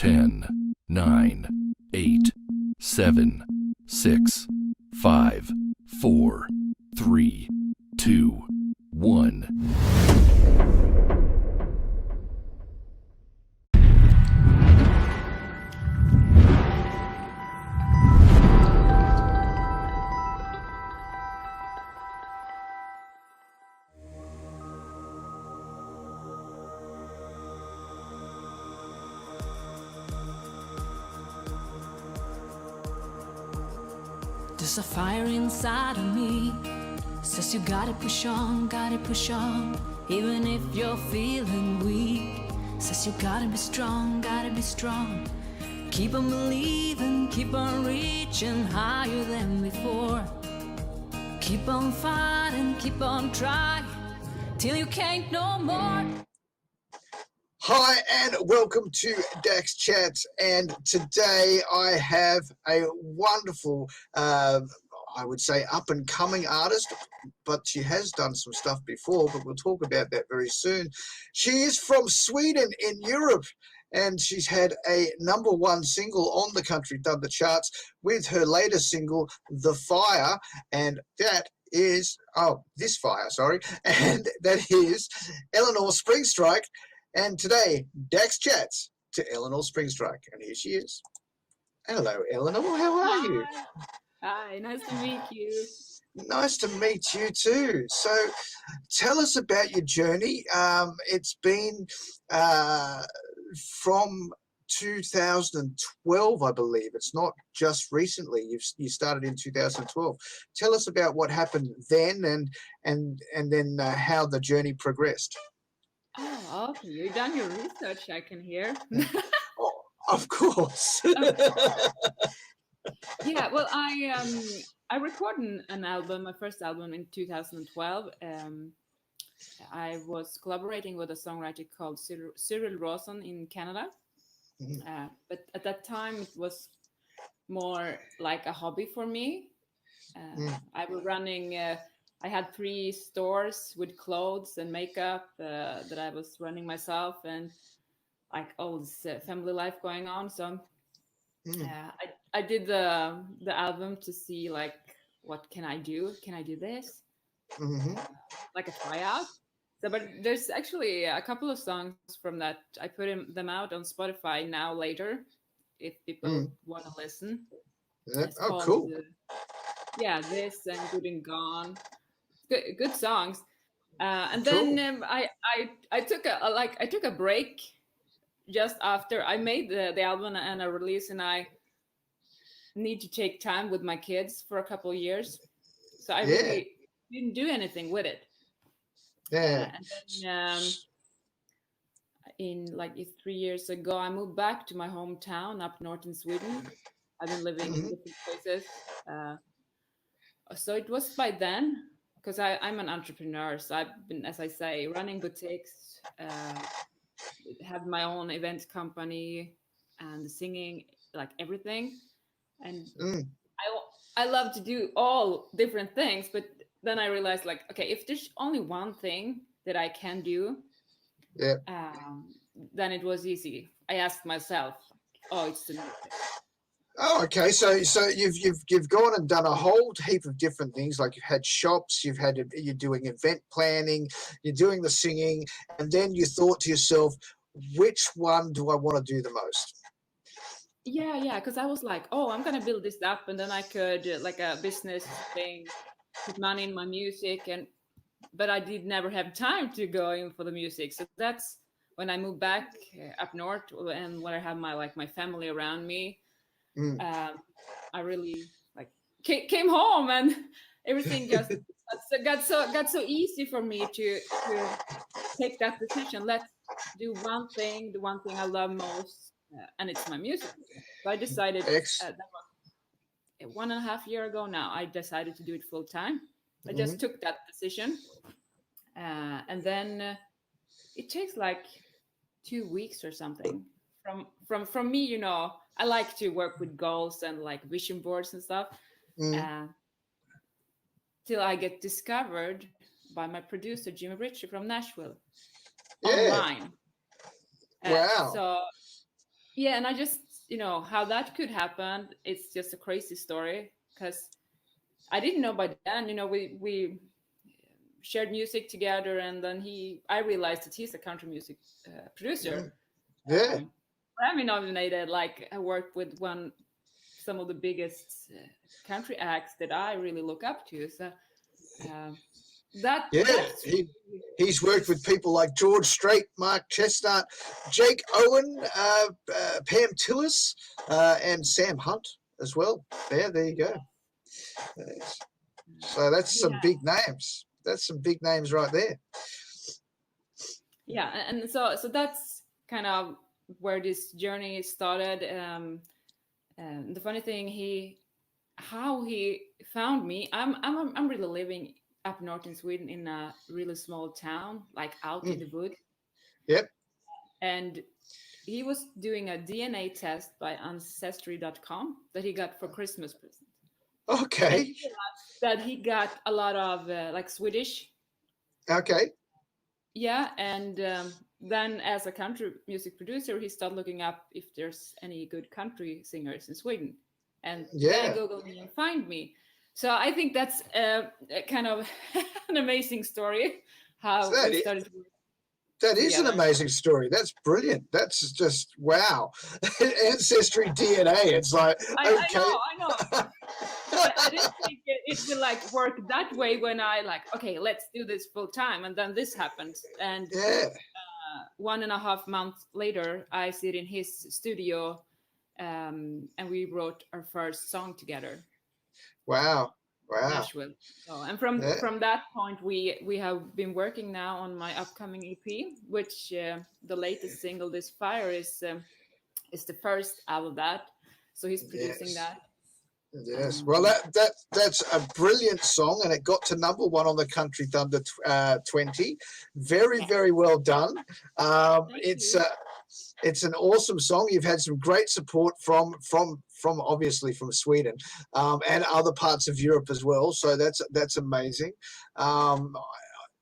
10, 9, 8, 7, 6, 5, 4, 3, 2, 1. There's a fire inside of me, says you gotta push on, even if you're feeling weak. Says you gotta be strong, keep on believing, keep on reaching higher than before. Keep on fighting, keep on trying, till you can't no more. Hi and welcome to Dax Chats, and today I have a wonderful, I would say up-and-coming artist, but she has done some stuff before, but we'll talk about that very soon. She is from Sweden in Europe, and she's had a #1 single on the country done the charts with her latest single, The Fire, and that is, This Fire, sorry, and that is Ellinor Springstrike. And today, Dax Chats to Ellinor Springstrike. And here she is. Hello, Ellinor. How are you? Hi, nice to meet you. Nice to meet you too. So tell us about your journey. It's been from 2012, I believe. It's not just recently. You started in 2012. Tell us about what happened then and then how the journey progressed. Oh, okay. You've done your research, I can hear. Oh, of course. Yeah, well, I recorded an album, my first album in 2012. I was collaborating with a songwriter called Cyril Rawson in Canada. But at that time, it was more like a hobby for me. I was running... I had 3 stores with clothes and makeup that I was running myself, and like all this family life going on. So I did the album to see like, what can I do? Can I do this? Like a tryout. So, but there's actually a couple of songs from that. I put them out on Spotify now later, if people want to listen. It's called, cool. This and Good and Gone. Good songs, and then I took a break just after I made the album and a release, and I need to take time with my kids for a couple of years, so I really didn't do anything with it. And then in 3 years ago, I moved back to my hometown up north in Sweden. I've been living in different places, so it was by then. Because I'm an entrepreneur, so I've been, as I say, running boutiques, have my own event company, and singing, like everything. And I love to do all different things, but then I realized, like, okay, if there's only one thing that I can do, then it was easy. I asked myself, it's the music. Oh, okay. So you've gone and done a whole heap of different things. Like you've had shops, you're doing event planning, you're doing the singing, and then you thought to yourself, which one do I want to do the most? Yeah. Because I was like, I'm gonna build this up, and then I could like a business thing, put money in my music, but I did never have time to go in for the music. So that's when I moved back up north, and when I have my family around me. I really came home, and everything just got so easy for me to take that decision. Let's do one thing, the one thing I love most, and it's my music. So I decided that was 1.5 years ago now. I decided to do it full time. I just took that decision, and then it takes like 2 weeks or something. From me, I like to work with goals and like vision boards and stuff. Till I get discovered by my producer Jimmy Ritchie from Nashville online. Wow. So Yeah, and I just, how that could happen. It's just a crazy story because I didn't know by then. We shared music together, and then I realized that he's a country music producer. Mm. Yeah, Um, Grammy nominated. Like I worked with some of the biggest country acts that I really look up to. So um, yeah. that's He's worked with people like George Strait, Mark Chestnut, Jake Owen, Pam Tillis, and Sam Hunt as well. There you go. Yes. So that's some yeah, big names. That's some big names right there. yeah, and so that's kind of where this journey started. And the funny thing, how he found me. I'm really living up north in Sweden in a really small town, like out in Mm. the woods, Yep. and he was doing a DNA test by ancestry.com that he got for Christmas present, and Okay. he realized that he got a lot of like Swedish. Okay. Yeah, and then as a country music producer, he started looking up if there's any good country singers in Sweden, and then Yeah. Google me and find me. So I think that's a kind of an amazing story So how that we is, started to work that is an together. amazing story. That's brilliant. That's just wow. Ancestry DNA. It's like okay. I know. I didn't think it will like work that way when I like, okay, let's do this full time, and then this happened, and Yeah. 1.5 months later, I sit in his studio, and we wrote our first song together, Wow. Wow. Nashville. So, and from Yeah. from that point, we have been working now on my upcoming EP, which the latest single, "This Fire," is the first out of that. So he's producing Yes. that. Yes, well, Um, that's a brilliant song, and it got to #1 on the Country Thunder 20. Very, yeah, very well done. thank It's you. it's an awesome song. You've had some great support from obviously from Sweden, and other parts of Europe as well. So that's amazing. Um,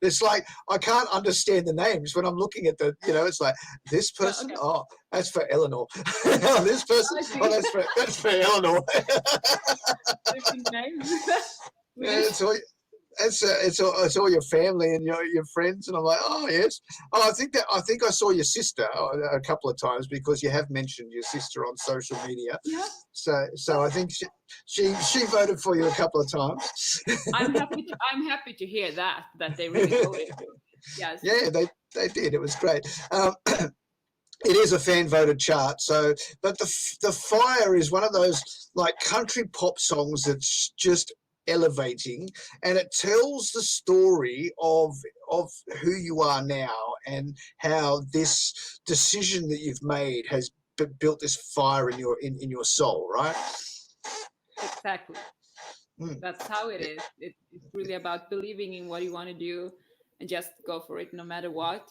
it's like I can't understand the names when I'm looking at it's like this Yeah, person. okay. Oh, that's for Eleanor. Oh, this person. I Oh, see. that's for Eleanor. Different names. Yeah, Swedish. it's all your family and your friends, and I'm like, oh yes. Oh, I think I saw your sister a couple of times because you have mentioned your sister on social media. Yeah. So I think she voted for you a couple of times. I'm happy to hear that they really voted for me. Yes. Yeah, they did. It was great. It is a fan voted chart. So, but the Fire is one of those like country pop songs that's just elevating, and it tells the story of who you are now and how this decision that you've made has built this fire in your soul, right? Exactly. Mm. That's how it is. It's really about believing in what you want to do and just go for it no matter what.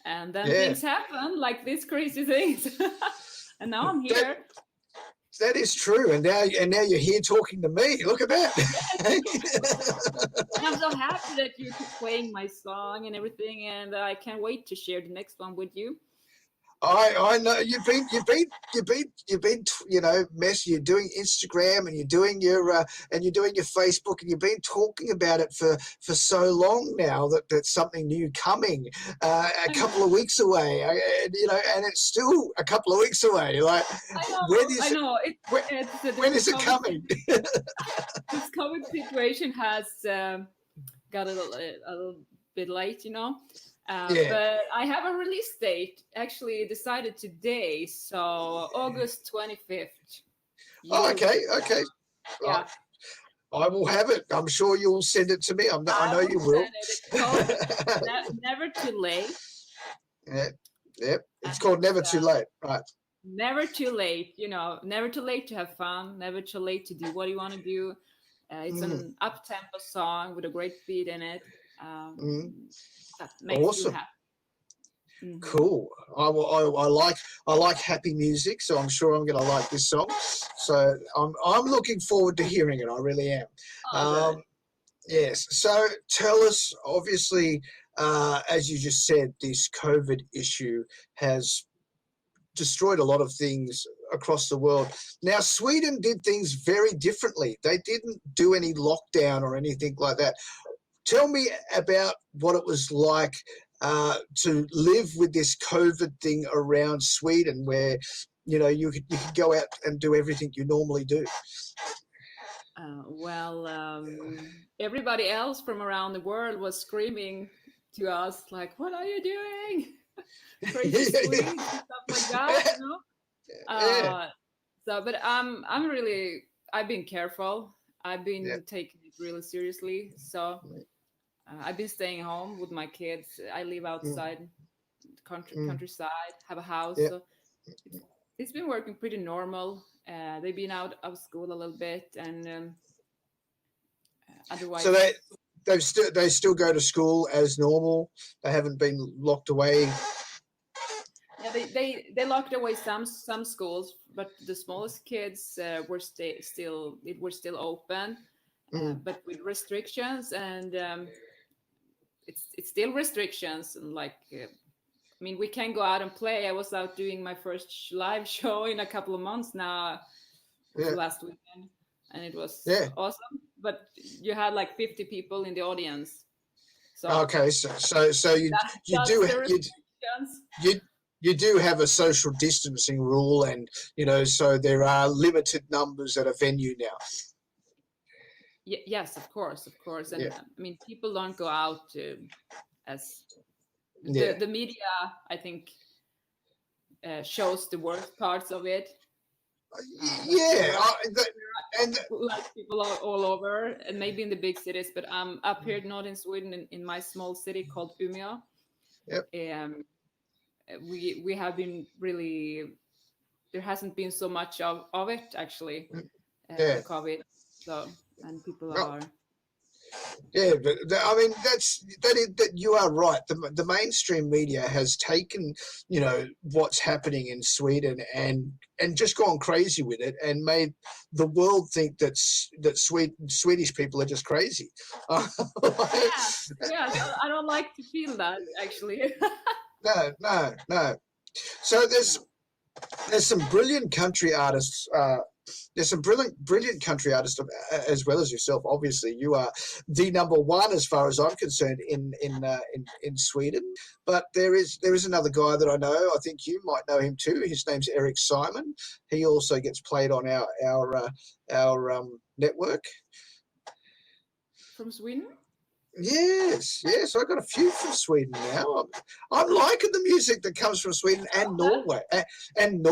And then Yeah, things happen like these crazy things. And now I'm that here. that is true. And now you're here talking to me. Look at And that. I'm so happy that you keep playing my song and everything. And I can't wait to share the next one with you. I know you've been you're doing Instagram and you're doing your Facebook, and you've been talking about it for so long now that that's something new coming a I couple know. of weeks away, and it's still a couple of weeks away. Like I know. when I is it know. when, when This is it COVID coming? this COVID situation has got a little bit late, Yeah. but I have a release date actually decided today, so August 25th. Oh, You, okay. yeah, I will have it. I'm sure you'll send it to me. I I know will you will. send it. It's called Never Too Late, Yeah, yep. and It's called it's Never Too Late. Right. never too late. Never too late to have fun. Never too late to do what you want to do. It's Mm, an up-tempo song with a great beat in it. mm. That makes you Awesome. happy. Hmm. Cool. I like happy music, so I'm sure I'm going to like this song. So I'm looking forward to hearing it. I really am. Oh, good. Yes. So tell us. Obviously, as you just said, this COVID issue has destroyed a lot of things across the world. Now, Sweden did things very differently. They didn't do any lockdown or anything like that. Tell me about what it was like to live with this COVID thing around Sweden, where you could go out and do everything you normally do. Everybody else from around the world was screaming to us like, "What are you doing? Crazy Swedes," and stuff like that, you know. But I've been careful. I've been taking it really seriously. So I've been staying home with my kids. I live outside the countryside, have a house. So it's been working pretty normal. They've been out of school a little bit, and otherwise. So they still go to school as normal. They haven't been locked away. Yeah, they locked away some schools, but the smallest kids were still open, but with restrictions, and it's still restrictions. And like, I mean, we can go out and play. I was out doing my first live show in a couple of months now, last weekend, and it was awesome. But you had like 50 people in the audience. So okay, so you do have a social distancing rule, and so there are limited numbers at a venue now. Yes, of course, and I mean, people don't go out as the media, I think, shows the worst parts of it. And like people all over, and maybe in the big cities, but up here not in Sweden, in my small city called Umeå. We have been really, there hasn't been so much of it actually, COVID. So, and people are. Yeah, but I mean that you are right. The mainstream media has taken what's happening in Sweden and just gone crazy with it and made the world think that Swedish people are just crazy. I don't like to feel that actually. No. So there's some brilliant country artists. There's some brilliant country artists as well as yourself. Obviously, you are the number one as far as I'm concerned in Sweden. But there is another guy that I know. I think you might know him too. His name's Eric Simon. He also gets played on our network. From Sweden? Yes. I got a few from Sweden now. I'm liking the music that comes from Sweden and Norway. And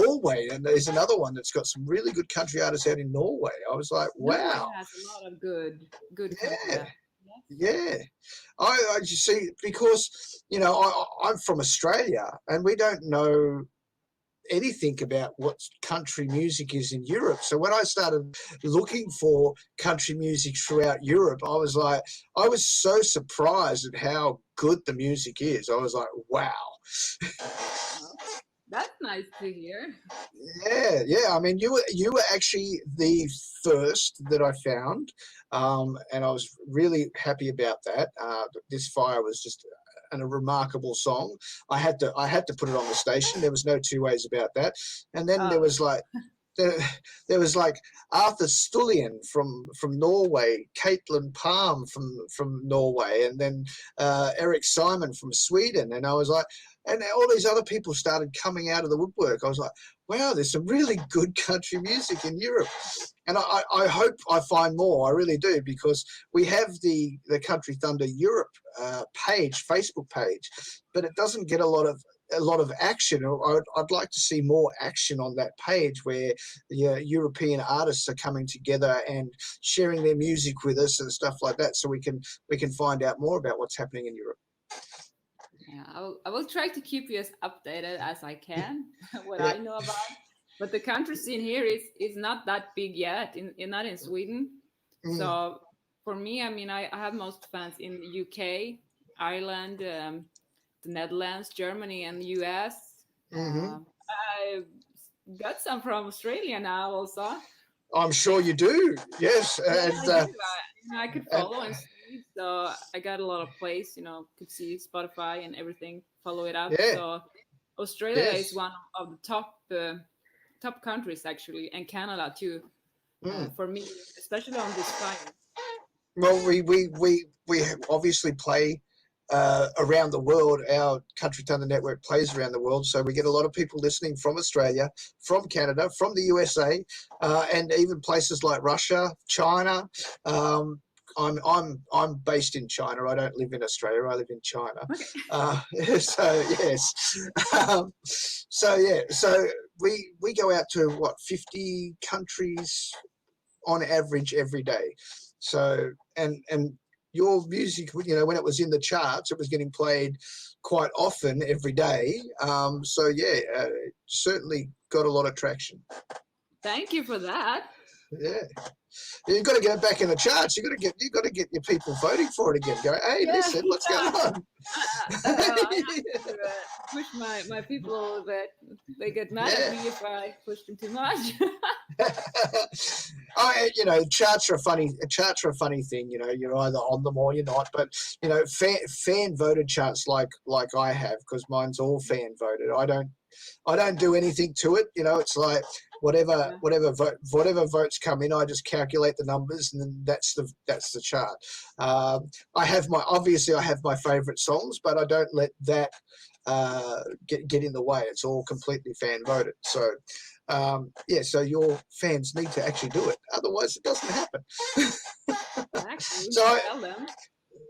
there's another one that's got some really good country artists out in Norway. I was like, wow. Norway has a lot of good country. Yeah. I just see, because I'm from Australia and we don't know anything about what country music is in Europe. So when I started looking for country music throughout Europe, I was so surprised at how good the music is. I was like, wow. That's nice to hear. Yeah. I mean, you were actually the first that I found, and I was really happy about that. This Fire was just a remarkable song. I had to put it on the station. There was no two ways about that. And then there was like Arthur Stullian from Norway, Caitlin Palm from Norway, and then Eric Simon from Sweden. And I was like, and all these other people started coming out of the woodwork. I was like, wow, there's some really good country music in Europe. And I hope I find more. I really do, because we have the Country Thunder Europe Facebook page, but it doesn't get a lot of action. I'd like to see more action on that page, where the European artists are coming together and sharing their music with us and stuff like that, so we can find out more about what's happening in Europe. Yeah, I will try to keep you as updated as I can what I know about. But the country scene here is not that big yet, not in Sweden. So for me, I mean, I have most fans in the UK, Ireland, the Netherlands, Germany, and the US. I got some from Australia now also. I'm sure you do. Yes, and I could follow and see. So I got a lot of plays. Could see Spotify and everything. Follow it up. Yeah. So Australia Yes. is one of the top countries actually, and Canada too. Mm. For me, especially on this fire. Well, we obviously play around the world. Our Country Thunder Network plays around the world, so we get a lot of people listening from Australia, from Canada, from the USA, and even places like Russia, China. I'm based in China. I don't live in Australia. I live in China. Okay. So yes, so yeah, so we go out to what 50 countries on average every day. So and your music, you know, when it was in the charts, it was getting played quite often every day. So yeah, certainly got a lot of traction. Thank you for that. Yeah. You've got to go back in the charts. You've got to get your people voting for it again. Go, hey, Yeah, listen, what's going on? I have to push my people a little bit. They get mad at Yeah. me if I push them too much. You know, charts are a funny thing. You know, you're either on them or you're not. But you know, fan voted charts like I have, because mine's all fan voted. I don't do anything to it. You know, it's like whatever votes come in, I just calculate the numbers, and then that's the chart. I have my favorite songs, but I don't let that get in the way. It's all completely fan voted. So yeah, so your fans need to actually do it, otherwise it doesn't happen. Actually, So tell them.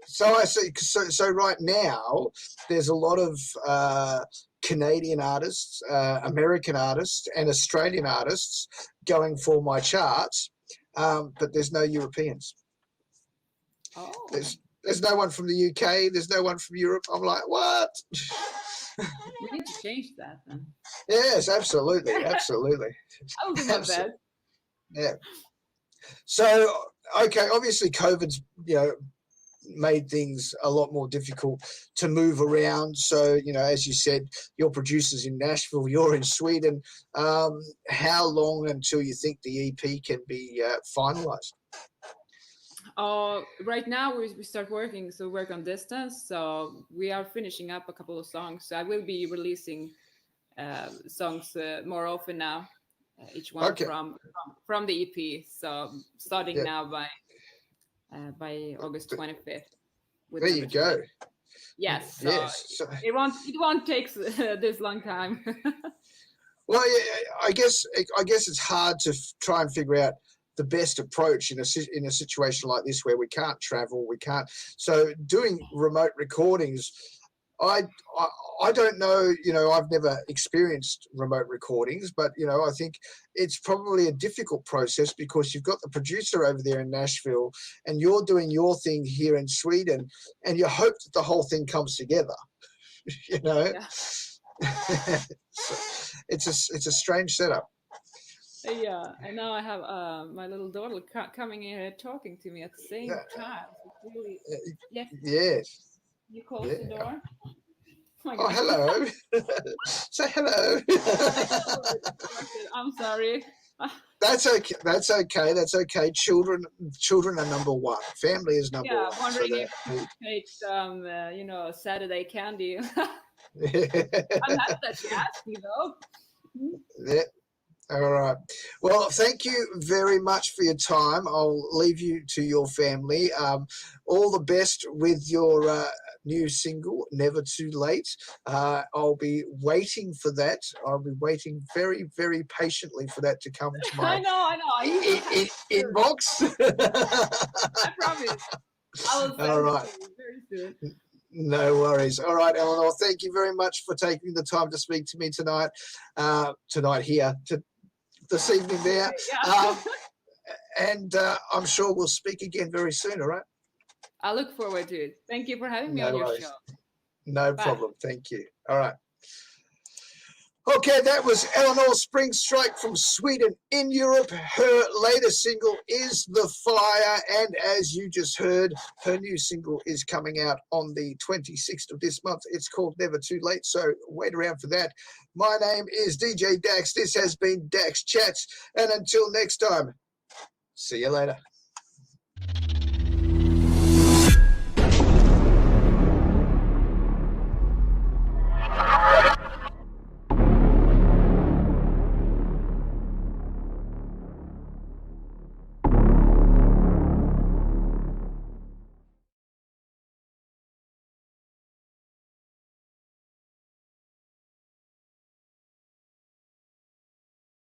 So I see. So right now, there's a lot of Canadian artists, American artists, and Australian artists going for my charts, but there's no Europeans. Oh. There's no one from the UK. There's no one from Europe. I'm like, what? We need to change that then. Yes, absolutely, absolutely. I'll do my best. Yeah. So okay, obviously COVID's made things a lot more difficult to move around. So, as you said, your producer's in Nashville, you're in Sweden. How long until you think the EP can be finalized? Right now we start work on distance. So we are finishing up a couple of songs. So I will be releasing songs more often now, each one from the EP. So starting now by August 25th. There you go. Yes. So yes. It won't take this long time. Well, yeah, I guess it's hard to try and figure out the best approach in a situation like this where we can't travel, we can't. So doing remote recordings, I don't know, I've never experienced remote recordings, but, I think it's probably a difficult process because you've got the producer over there in Nashville and you're doing your thing here in Sweden, and you hope that the whole thing comes together, Yeah. So it's a strange setup. Yeah, and now I have my little daughter coming in here talking to me at the same time. It's really, Yes. You close the door. Oh, hello. Say hello. I'm sorry. That's okay. That's okay. Children are number one. Family is number one. Yeah, wondering if you take some, Saturday candy. I'm happy that you asked me, though. Yeah. All right. Well, thank you very much for your time. I'll leave you to your family. All the best with your new single, Never Too Late. I'll be waiting for that. I'll be waiting very, very patiently for that to come to my I know. inbox. I promise. I will send it to you very soon. No worries. All right, Ellinor, thank you very much for taking the time to speak to me tonight. This evening there. Yeah. And I'm sure we'll speak again very soon, all right? I look forward to it. Thank you for having me on your show. No problem. Thank you. All right. Okay, that was Ellinor Springstrike from Sweden in Europe. Her latest single is The Fire, and as you just heard, her new single is coming out on the 26th of this month. It's called Never Too Late, so wait around for that. My name is DJ Dax. This has been Dax Chats, and until next time, see you later.